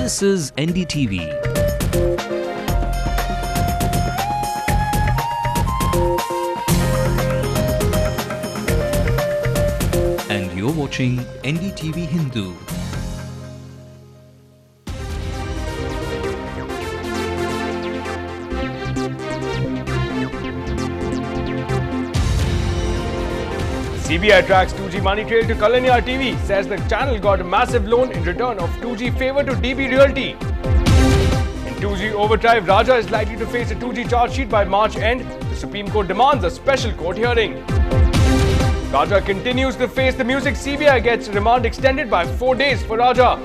This is NDTV. And you're watching Ndtv-Hindu. CBI tracks 2G money trail to Kalanya TV, says the channel got a massive loan in return of 2G favor to DB Realty. In 2G overdrive, Raja is likely to face a 2G charge sheet by March end. The Supreme Court demands a special court hearing. Raja continues to face the music. CBI gets remand extended by 4 days for Raja.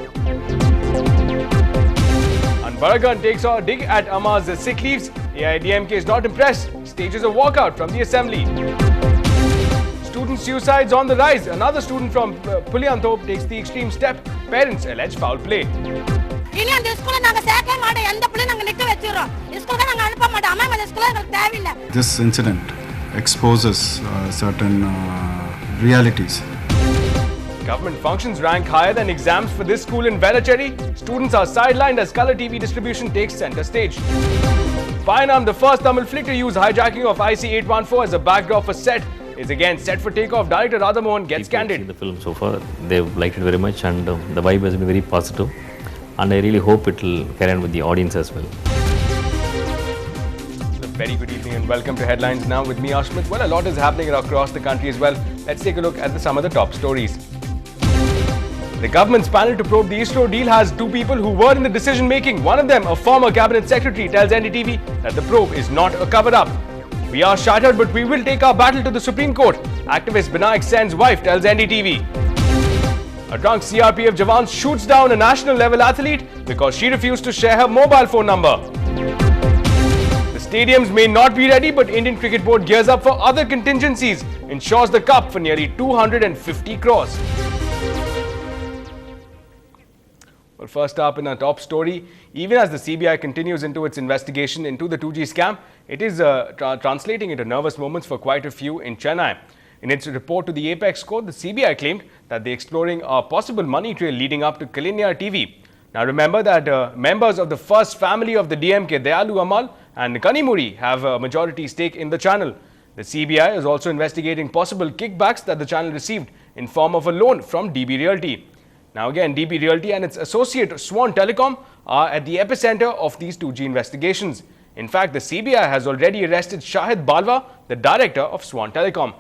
And Baragan takes a dig at Amma's sick leaves. AIDMK is not impressed. Stages a walkout from the assembly. Student suicides on the rise. Another student from Pulianthope takes the extreme step. Parents allege foul play. This incident exposes certain realities. Government functions rank higher than exams for this school in Velachery. Students are sidelined as colour TV distribution takes centre stage. Payanam, the first Tamil flick to use hijacking of IC-814 as a backdrop for set, is again set for takeoff. Director Radhamohan gets candid. Seen the film so far, they've liked it very much, and the vibe has been very positive, and I really hope it will carry on with the audience as well. A very good evening and welcome to Headlines Now with me, Ashmit. Well, a lot is happening across the country as well. Let's take a look at some of the top stories. The government's panel to probe the ISRO deal has two people who were in the decision making. One of them, a former cabinet secretary, tells NDTV that the probe is not a cover-up. We are shattered, but we will take our battle to the Supreme Court. Activist Binayak Sen's wife tells NDTV. A drunk CRPF Jawan shoots down a national level athlete because she refused to share her mobile phone number. The stadiums may not be ready, but Indian Cricket Board gears up for other contingencies. Ensures the cup for nearly 250 crores. Well, first up in our top story, even as the CBI continues into its investigation into the 2G scam, it is translating into nervous moments for quite a few in Chennai. In its report to the Apex Court, the CBI claimed that they're exploring a possible money trail leading up to Kalanya TV. Now remember that members of the first family of the DMK, Dayalu Amal and Kanimuri, have a majority stake in the channel. The CBI is also investigating possible kickbacks that the channel received in form of a loan from DB Realty. Now again, DB Realty and its associate Swan Telecom are at the epicenter of these 2G investigations. In fact, the CBI has already arrested Shahid Balwa, the director of Swan Telecom.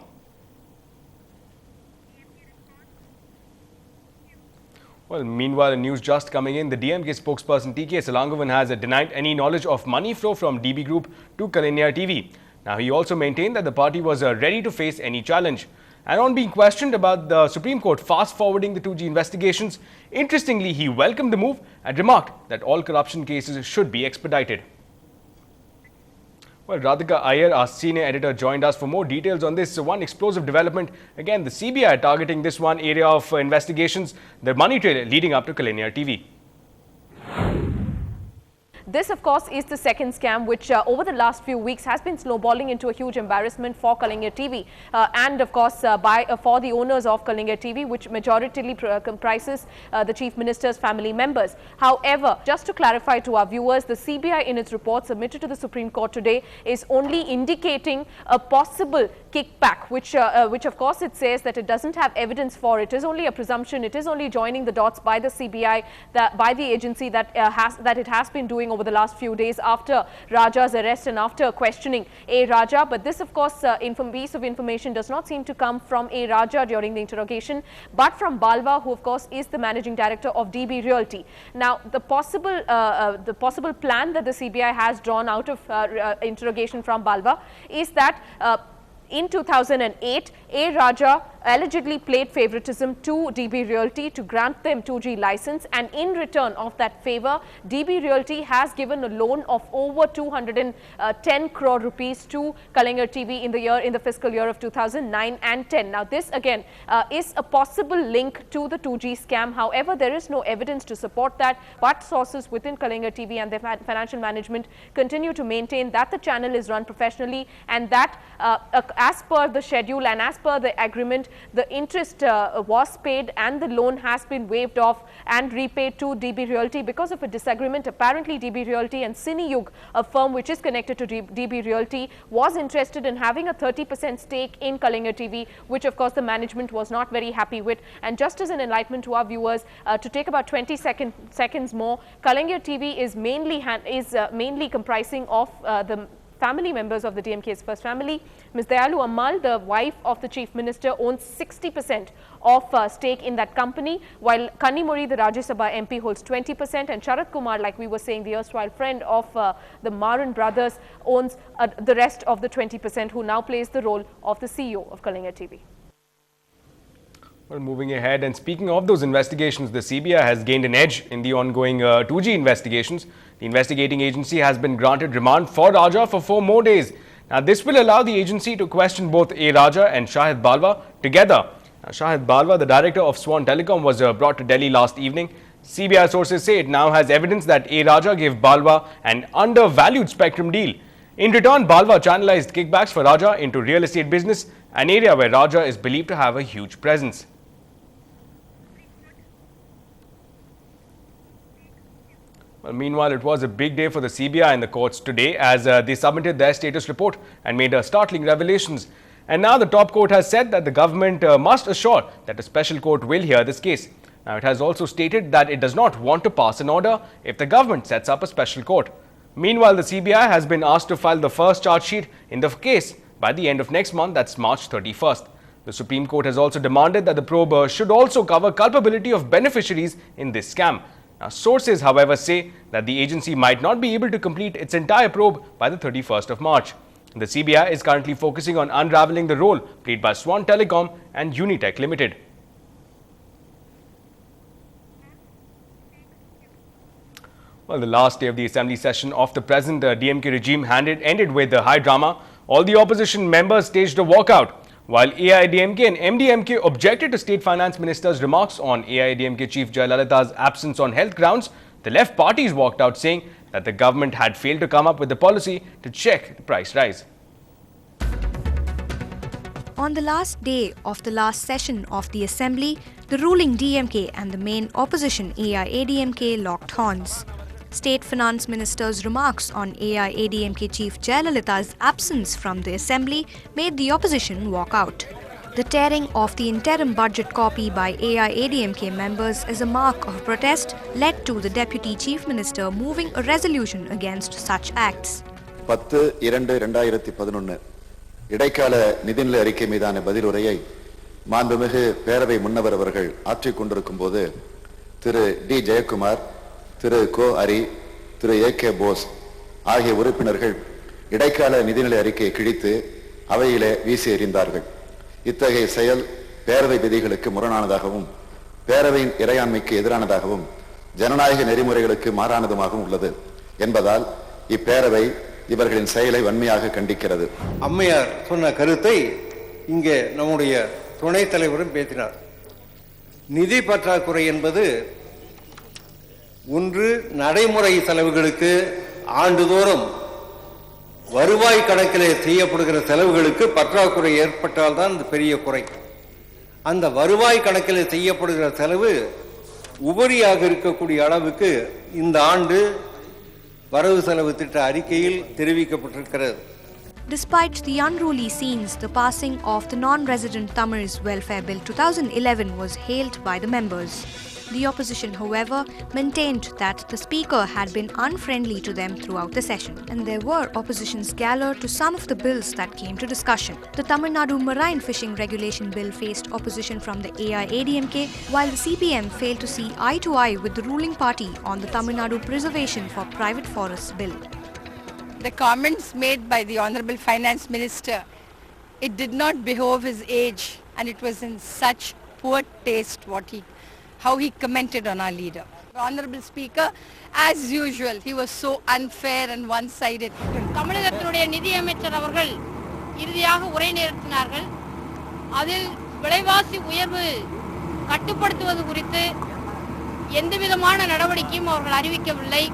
Well, meanwhile, news just coming in, the DMK spokesperson TK Salangovan has denied any knowledge of money flow from DB Group to Kalanya TV. Now, he also maintained that the party was ready to face any challenge. And on being questioned about the Supreme Court fast-forwarding the 2G investigations, interestingly, he welcomed the move and remarked that all corruption cases should be expedited. Well, Radhika Iyer, our senior editor, joined us for more details on this one explosive development. Again, the CBI targeting this one area of investigations, the money trail leading up to Kalanya TV. This, of course, is the second scam which over the last few weeks has been snowballing into a huge embarrassment for Kalanya TV and, of course, for the owners of Kalanya TV, which majoritarily comprises the Chief Minister's family members. However, just to clarify to our viewers, the CBI in its report submitted to the Supreme Court today is only indicating a possible kickback, which of course it says that it doesn't have evidence for. It is only a presumption. It is only joining the dots by the CBI, by the agency that it has been doing over the last few days after Raja's arrest and after questioning A. Raja. But this, of course, piece of information does not seem to come from A. Raja during the interrogation, but from Balwa, who of course is the managing director of DB Realty. Now, the possible plan that the CBI has drawn out of interrogation from Balwa is that in 2008, A. Raja allegedly played favoritism to DB Realty to grant them 2G license, and in return of that favor, DB Realty has given a loan of over 210 crore rupees to Kalanya TV in the fiscal year of 2009 and 10. Now, this again is a possible link to the 2G scam. However, there is no evidence to support that, but sources within Kalanya TV and their financial management continue to maintain that the channel is run professionally and that as per the schedule and as per the agreement, the interest was paid and the loan has been waived off and repaid to DB Realty because of a disagreement. Apparently, DB Realty and Cineyug, a firm which is connected to DB Realty, was interested in having a 30% stake in Kalinga TV, which of course the management was not very happy with. And just as an enlightenment to our viewers, to take about 20 seconds more, Kalinga TV is mainly comprising of the family members of the DMK's first family. Ms. Dayalu Ammal, the wife of the Chief Minister, owns 60% of stake in that company, while Kannimuri, the Rajya Sabha MP, holds 20%, and Sharat Kumar, like we were saying, the erstwhile friend of the Maran brothers, owns the rest of the 20%, who now plays the role of the CEO of Kalinga TV. Well, moving ahead, and speaking of those investigations, the CBI has gained an edge in the ongoing 2G investigations. The investigating agency has been granted remand for Raja for 4 more days. Now, this will allow the agency to question both A. Raja and Shahid Balwa together. Now, Shahid Balwa, the director of Swan Telecom, was brought to Delhi last evening. CBI sources say it now has evidence that A. Raja gave Balwa an undervalued spectrum deal. In return, Balwa channelized kickbacks for Raja into real estate business, an area where Raja is believed to have a huge presence. Well, meanwhile, it was a big day for the CBI in the courts today as they submitted their status report and made startling revelations. And now the top court has said that the government must assure that a special court will hear this case. Now, it has also stated that it does not want to pass an order if the government sets up a special court. Meanwhile, the CBI has been asked to file the first charge sheet in the case by the end of next month, that's March 31st. The Supreme Court has also demanded that the probe should also cover culpability of beneficiaries in this scam. Now, sources, however, say that the agency might not be able to complete its entire probe by the 31st of March. The CBI is currently focusing on unraveling the role played by Swan Telecom and Unitech Limited. Well, the last day of the assembly session of the present DMK regime ended with high drama. All the opposition members staged a walkout. While AIADMK and MDMK objected to State Finance Minister's remarks on AIADMK Chief Jayalalitha's absence on health grounds, the left parties walked out saying that the government had failed to come up with a policy to check the price rise. On the last day of the last session of the Assembly, the ruling DMK and the main opposition AIADMK locked horns. State Finance Minister's remarks on AIADMK Chief Jayalalitha's absence from the Assembly made the opposition walk out. The tearing of the interim budget copy by AIADMK members as a mark of protest led to the Deputy Chief Minister moving a resolution against such acts. 10-2-2011 இடைக்கால நிதிநிலை அறிக்கை மீதான பதிலுரையை மாண்புமிகு பேரவை முன்னவர் அவர்கள் ஆற்றிக் கொண்டிருக்கும் போது திரு D Jayakumar, திரு கோ அரி, திரு AK. Bose ஆகிய உறுப்பினர்கள் இடைக்கால நிதிநிலை அறிக்கையை கிழித்து அவையிலே வீசி எறிந்தார்கள். இத்தகைய செயல் பேரவை விதிகளுக்கு முரணானதாகவும் பேரவையின் இறையாண்மைக்கு எதிரானதாகவும் ஜனநாயக நெறிமுறைகளுக்கு மாறானதுமாகவும் உள்ளது என்பதால் இப்பேரவை இவர்களின் செயலை வன்மையாக கண்டிக்கிறது. அம்மையார் சொன்ன கருத்தை இங்கே நம்முடைய துணைத் தலைவரும் பேசினார். நிதி பற்றாக்குறை என்பது ஒன்று நடைமுறை செலவுகளுக்கு ஆண்டுதோறும் வருவாய் கணக்கிலே செய்யப்படுகிற செலவுகளுக்கு பற்றாக்குறை ஏற்பட்டால்தான் அது பெரிய குறை. அந்த வருவாய் கணக்கிலே செய்யப்படுகிற செலவு உபரியாக இருக்கக்கூடிய அளவுக்கு இந்த ஆண்டு வரவு செலவு திட்ட அறிக்கையில் தெரிவிக்கப்பட்டிருக்கிறது. Despite the unruly scenes, the passing of the Non-Resident Tamils Welfare Bill 2011 was hailed by the members. The opposition, however, maintained that the Speaker had been unfriendly to them throughout the session, and there were opposition's galore to some of the bills that came to discussion. The Tamil Nadu Marine Fishing Regulation Bill faced opposition from the AIADMK, while the CPM failed to see eye to eye with the ruling party on the Tamil Nadu Preservation for Private Forests Bill. The comments made by the Honorable Finance Minister, it did not behove his age, and it was in such poor taste how he commented on our leader. The Honorable Speaker, as usual, he was so unfair and one-sided. தமிழகத்தினுடைய நிதியமைச்சர் அவர்கள் இறுதியாக உரை நிறுத்தினார்கள். அதில் விலைவாசி உயர்வு கட்டுப்படுத்துவது குறித்து எந்தவிதமான நடவடிக்கையும் அவர்கள் அறிவிக்கவில்லை.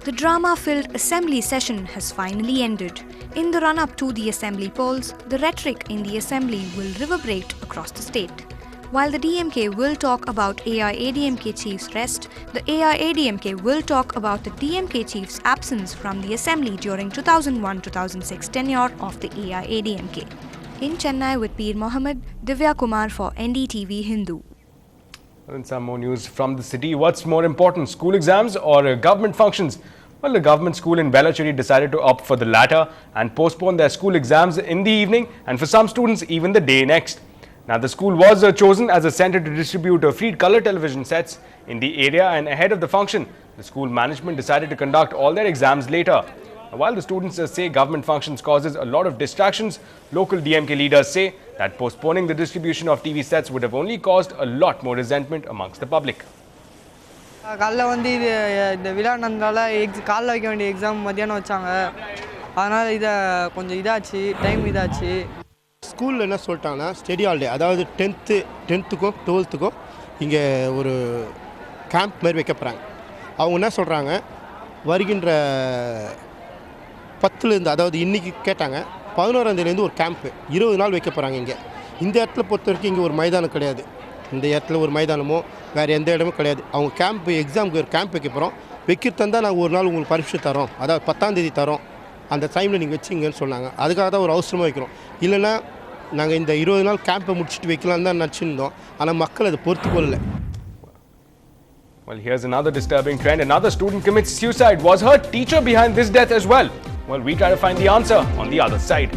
The drama-filled assembly session has finally ended. In the run-up to the assembly polls, the rhetoric in the assembly will reverberate across the state. While the DMK will talk about AIADMK chief's rest, the AIADMK will talk about the DMK chief's absence from the assembly during 2001-2006 tenure of the AIADMK. In Chennai with Peer Mohammed, Divya Kumar for NDTV-Hindu. And some more news from the city. What's more important, school exams or government functions? Well, the government school in Velachery decided to opt for the latter and postpone their school exams in the evening, and for some students even the day next. Now, the school was chosen as a centre to distribute free colour television sets in the area, and ahead of the function, the school management decided to conduct all their exams later. While the students say government functions causes a lot of distractions, local DMK leaders say that postponing the distribution of TV sets would have only caused a lot more resentment amongst the public. காலைல வந்து இந்த விழா நடந்ததால காலைல வைக்க வேண்டிய exam மத்தியானம் வச்சாங்க. அதனால் இதை கொஞ்சம் இதாச்சு, டைம் இதாச்சு. ஸ்கூலில் என்ன சொல்லிட்டாங்கன்னா ஸ்டடி ஹாலிடே, அதாவது 10th-க்கும் 12th-க்கும் இங்கே ஒரு கேம்ப் மாதிரி வைக்க போகிறாங்க. அவங்க என்ன சொல்கிறாங்க, வருகின்ற 10லேருந்து, அதாவது இன்றைக்கி கேட்டாங்க 11ஆந்தேதிலேருந்து ஒரு கேம்ப்பு 20 நாள் வைக்க போகிறாங்க இங்கே. இந்த இடத்துல பொறுத்த வரைக்கும் இங்கே ஒரு மைதானம் கிடையாது. இந்த இடத்துல ஒரு மைதானமோ வேறு எந்த இடமும் கிடையாது. அவங்க கேம்ப் எக்ஸாமுக்கு ஒரு கேம்ப் வைக்க போகிறோம். வைக்கிறதா நாங்கள் ஒரு நாள் உங்களுக்கு பர்மிஷன் தரோம், அதாவது 10ஆம் தேதி தரோம், அந்த டைமில் நீங்கள் வச்சிங்கன்னு சொன்னாங்க. அதுக்காக தான் ஒரு அவசரமாக வைக்கிறோம். இல்லைன்னா நாங்கள் இந்த 20 நாள் கேம்பை முடிச்சுட்டு வைக்கலான்னு தான் நினச்சிருந்தோம். ஆனால் மக்கள் அதை பொறுத்து கொள்ளலை. Well, here's another disturbing trend. Another student commits suicide. Was her teacher behind this death as well? Well, we try to find the answer on the other side.